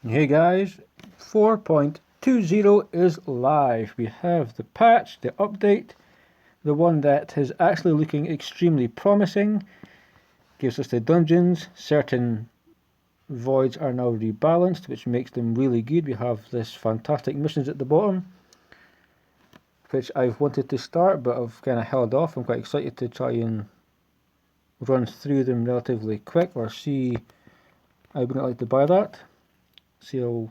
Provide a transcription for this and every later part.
Hey guys, 4.20 is live. We have the patch, the update, the one that is actually looking extremely promising. Gives us the dungeons. Certain voids are now rebalanced, which makes them really good. We have this fantastic missions at the bottom, which I've wanted to start, but I've kind of held off. I'm quite excited to try and run through them relatively quick, or see. I wouldn't like to buy that. See how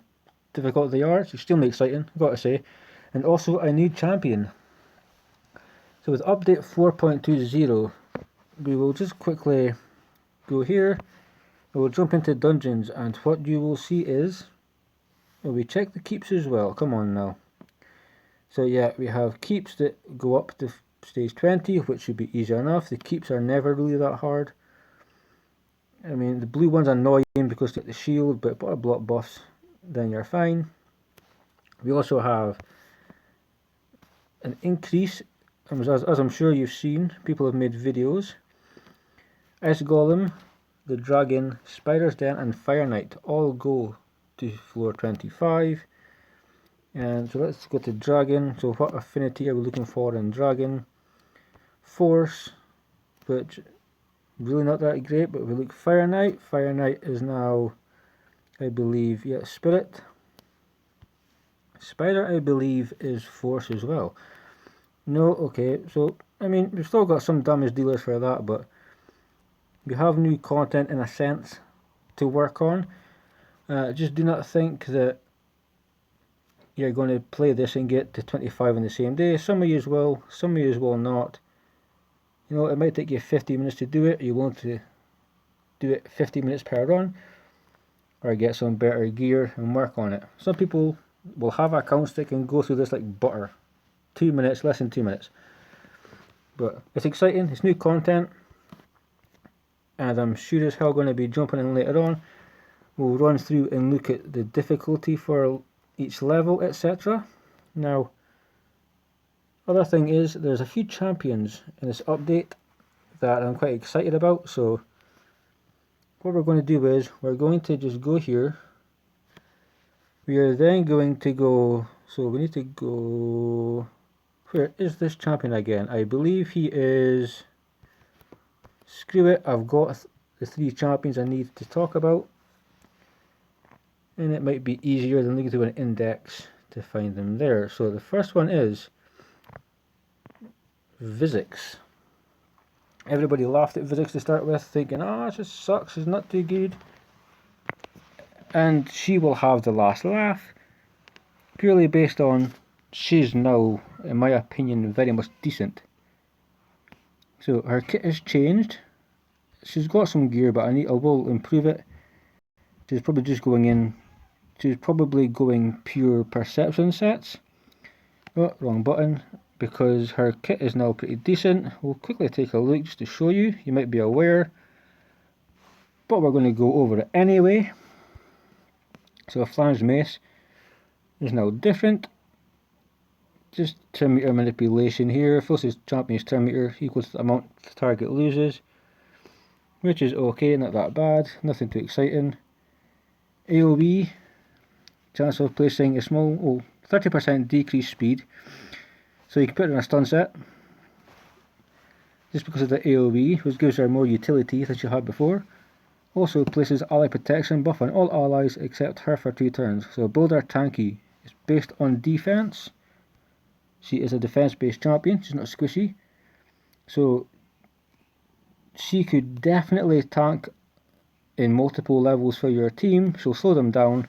difficult they are. It's extremely exciting, I've got to say. And also, I need champion. So with update 4.20, we will just quickly go here. We'll jump into dungeons, and what you will see is, we check the keeps as well. Come on now. So yeah, we have keeps that go up to stage 20, which should be easy enough. The keeps are never really that hard. I mean, the blue ones are annoying because they get the shield, but put a block buffs, then you're fine. We also have an increase, as I'm sure you've seen, people have made videos. Ice Golem, the Dragon, Spider's Den and Fire Knight all go to floor 25. And so let's go to Dragon. So what affinity are we looking for in Dragon? Force, which really not that great, but we look Fire Knight. Fire Knight is now, I believe, yeah, Spirit. Spider, I believe, is Force as well. No, okay, so, I mean, we've still got some damage dealers for that, but we have new content in a sense to work on. Just do not think that you're going to play this and get to 25 in the same day. Some of you will, some of you will not. You know, it might take you 50 minutes to do it. You want to do it 50 minutes per run, or get some better gear and work on it. Some people will have accounts that can go through this like butter. 2 minutes, less than 2 minutes. But it's exciting, it's new content, and I'm sure as hell going to be jumping in later on. We'll run through and look at the difficulty for each level, etc. Now, other thing is, there's a few champions in this update that I'm quite excited about. So what we're going to do is, we're going to just go here. We are then going to go, so we need to go, where is this champion again? I believe he is, screw it, I've got the 3 champions I need to talk about. And it might be easier than looking through an index to find them there. So the first one is Vilisink. Everybody laughed at Vilisink to start with, thinking, oh, it just sucks, it's not too good. And she will have the last laugh, purely based on she's now, in my opinion, very much decent. So her kit has changed. She's got some gear, but I will improve it. She's probably just going in. She's probably going pure perception sets. Oh, wrong button. Because her kit is now pretty decent. We'll quickly take a look just to show you. You might be aware, but we're going to go over it anyway. So a flanged mace is now different. Just turn meter manipulation here. Closest champion's turn meter equals to the amount the target loses, which is okay, not that bad, nothing too exciting. AoE, chance of placing a small, 30% decreased speed. So you can put it in a stun set, just because of the AoE, which gives her more utility than she had before. Also places ally protection buff on all allies except her for 2 turns. So Builder Tanky is based on defense. She is a defense-based champion, she's not squishy. So she could definitely tank in multiple levels for your team. She'll slow them down.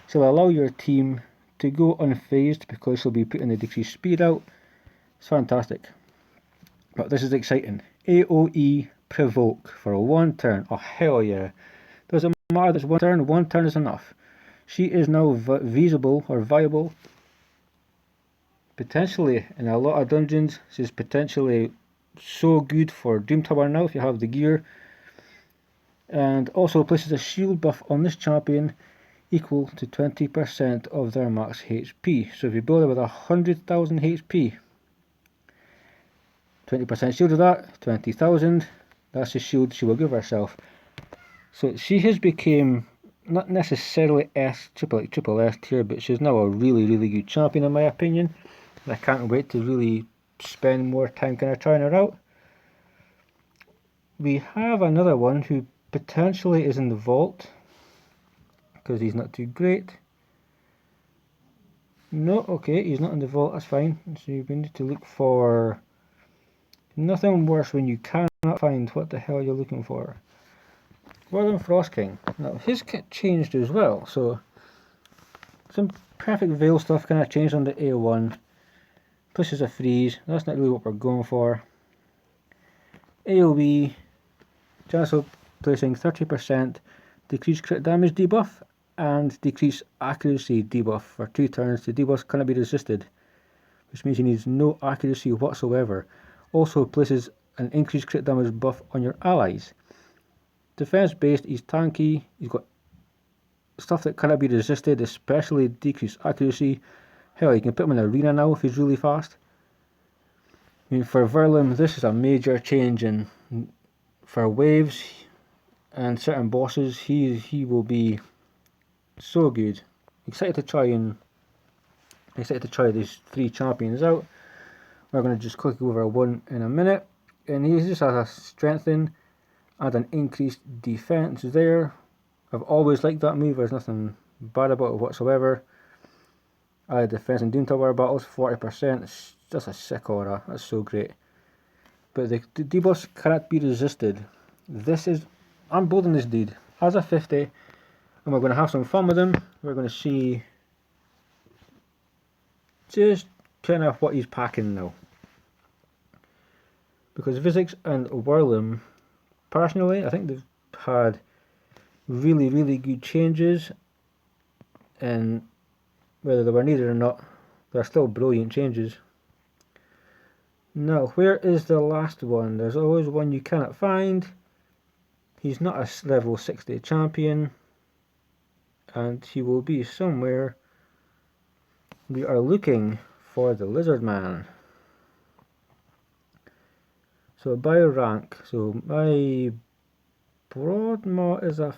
She'll allow your team to go unfazed because she'll be putting the decreased speed out. It's fantastic. But this is exciting. AoE Provoke for 1 turn. Oh hell yeah. Doesn't matter if it's 1 turn is enough. She is now viable potentially in a lot of dungeons. She's potentially so good for Doom Tower now if you have the gear. And also places a shield buff on this champion equal to 20% of their max HP. So if you build it with 100,000 HP, 20% shield of that, 20,000. That's the shield she will give herself. So she has become not necessarily triple S tier, but she's now a really good champion in my opinion. And I can't wait to really spend more time kind of trying her out. We have another one who potentially is in the vault, because he's not too great. No, okay, he's not in the vault, that's fine. So we need to look for nothing worse when you cannot find what the hell you're looking for. Whirling Frost King. Now, his kit changed as well, so some perfect veil stuff kind of changed on the A1. Pushes a freeze, that's not really what we're going for. AoE, chance of placing 30% decreased crit damage debuff and decreased accuracy debuff for 2 turns. The debuffs cannot be resisted, which means he needs no accuracy whatsoever. Also places an increased crit damage buff on your allies. Defense based, he's tanky, he's got stuff that cannot be resisted, especially decreased accuracy. Hell, you can put him in arena now if he's really fast. I mean, for Verlim, this is a major change in for waves and certain bosses. He will be so good. Excited to try these 3 champions out. We're going to just click over one in a minute, and he just has a strengthen and an increased defense there. I've always liked that move. There's nothing bad about it whatsoever. Defense in Doom Tower battles 40%. It's just a sick aura. That's so great. But the debuffs cannot be resisted. I'm building this dude as a 50, and we're going to have some fun with him. We're going to see just kind of what he's packing now. Because Vilisink and Whirlim, personally, I think they've had really good changes, and whether they were needed or not, they're still brilliant changes. Now, where is the last one? There's always one you cannot find. He's not a level 60 champion, and he will be somewhere. We are looking for the Lizard Man. So by rank, so my Broadmaw is a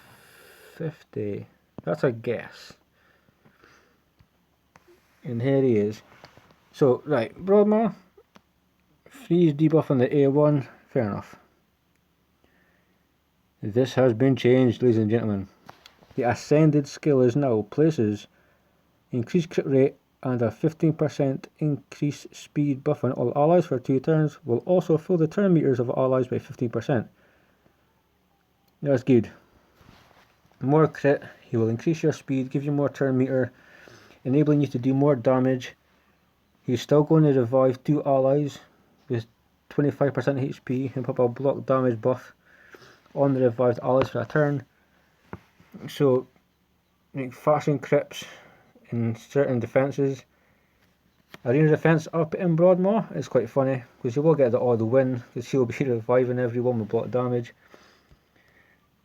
50. That's a guess. And here he is. So, right, Broadmaw, freeze debuff on the A1, fair enough. This has been changed, ladies and gentlemen. The Ascended skill is now places increased crit rate and a 15% increased speed buff on all allies for 2 turns. Will also fill the turn meters of allies by 15%. That's good. More crit, he will increase your speed, give you more turn meter, enabling you to do more damage. He's still going to revive 2 allies with 25% HP and put a block damage buff on the revived allies for a turn. So, like fashion crips in certain defences. Arena defense up in Broadmaw is quite funny because you will get the odd win because he'll be reviving everyone with block damage.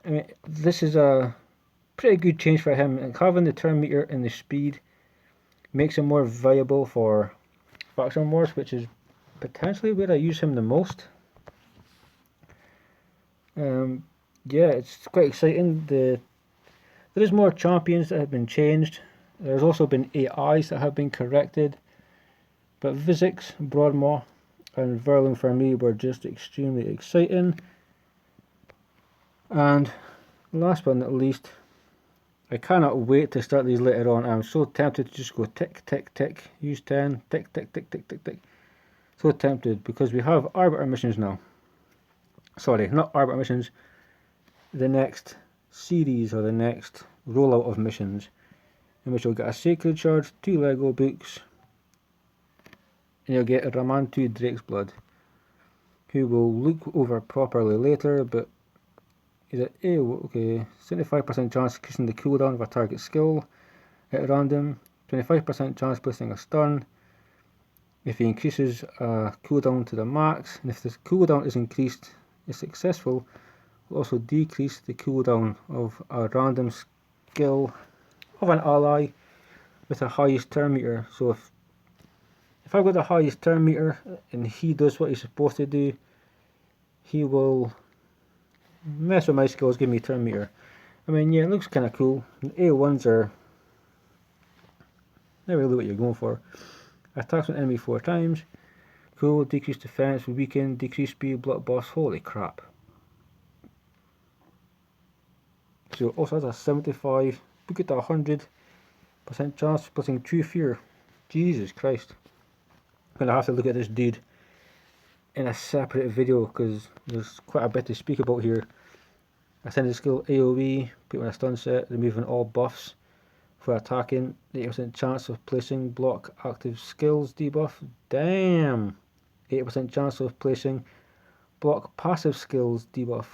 I mean, this is a pretty good change for him, and having the turn meter and the speed makes him more viable for faction wars, which is potentially where I use him the most. Yeah, it's quite exciting. There is more champions that have been changed. There's also been AIs that have been corrected. But Vilisink, Broadmaw, and Verlim for me were just extremely exciting. And last but not least, I cannot wait to start these later on. I'm so tempted to just go tick, tick, tick, use 10, tick, tick, tick, tick, tick, tick. So tempted because we have Arbiter missions now. Sorry, not Arbiter missions. The next series or the next rollout of missions, in which you'll get a Sacred Shard, 2 Lego books, and you'll get a Ramantu Drake's Blood, who will look over properly later, but is it okay, 75% chance increasing the cooldown of a target skill at random, 25% chance placing a stun. If he increases cooldown to the max, and if the cooldown is increased, is successful, will also decrease the cooldown of a random skill of an ally with the highest turn meter. So if I've got the highest turn meter and he does what he's supposed to do, he will mess with my skills, give me turn meter. I mean, yeah, it looks kind of cool. The A1s are not really what you're going for. Attacks an enemy 4 times. Cool, decrease defense, weaken, decrease speed, block boss. Holy crap. So it also has a 75, book it to 100% chance, splitting True Fear. Jesus Christ. I'm going to have to look at this dude in a separate video because there's quite a bit to speak about here. Ascended skill AoE, put on a stun set, removing all buffs for attacking, 80% chance of placing block active skills debuff. Damn! 80% chance of placing block passive skills debuff.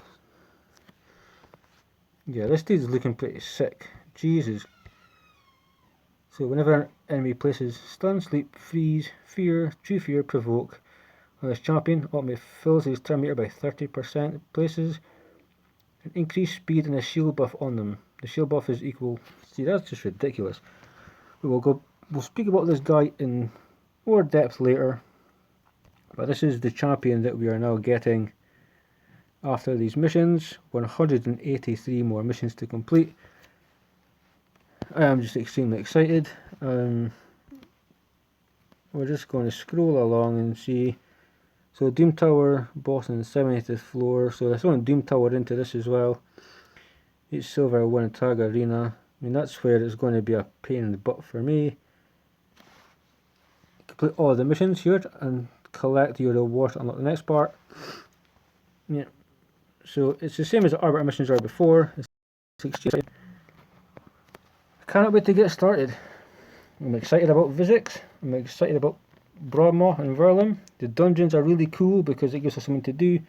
Yeah, this dude's looking pretty sick. Jesus. So whenever an enemy places stun, sleep, freeze, fear, true fear, provoke on this champion, ultimate fills his turn meter by 30%, places an increased speed and a shield buff on them. The shield buff is equal. See, that's just ridiculous. We'll speak about this guy in more depth later. But this is the champion that we are now getting after these missions. 183 more missions to complete. I am just extremely excited. We're just going to scroll along and see. So Doom Tower, boss on the 70th floor. So there's one Doom Tower into this as well. Each silver, one attack arena. I mean, that's where it's going to be a pain in the butt for me. Complete all the missions here and collect your reward to unlock the next part. Yeah. So it's the same as the Arbiter missions are before. It's extremely. I cannot wait to get started. I'm excited about Vilisink. I'm excited about Broadmoor and Verlim. The dungeons are really cool because it gives us something to do.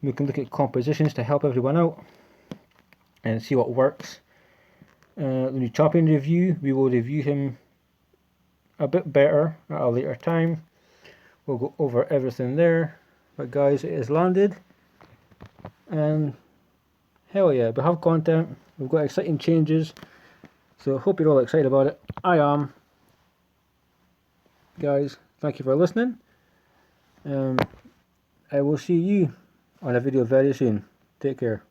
We can look at compositions to help everyone out and see what works. The new champion review, we will review him a bit better at a later time. We'll go over everything there. But guys, it has landed. And hell yeah, we have content. We've got exciting changes. So I hope you're all excited about it. I am. Guys, thank you for listening. I will see you on a video very soon. Take care.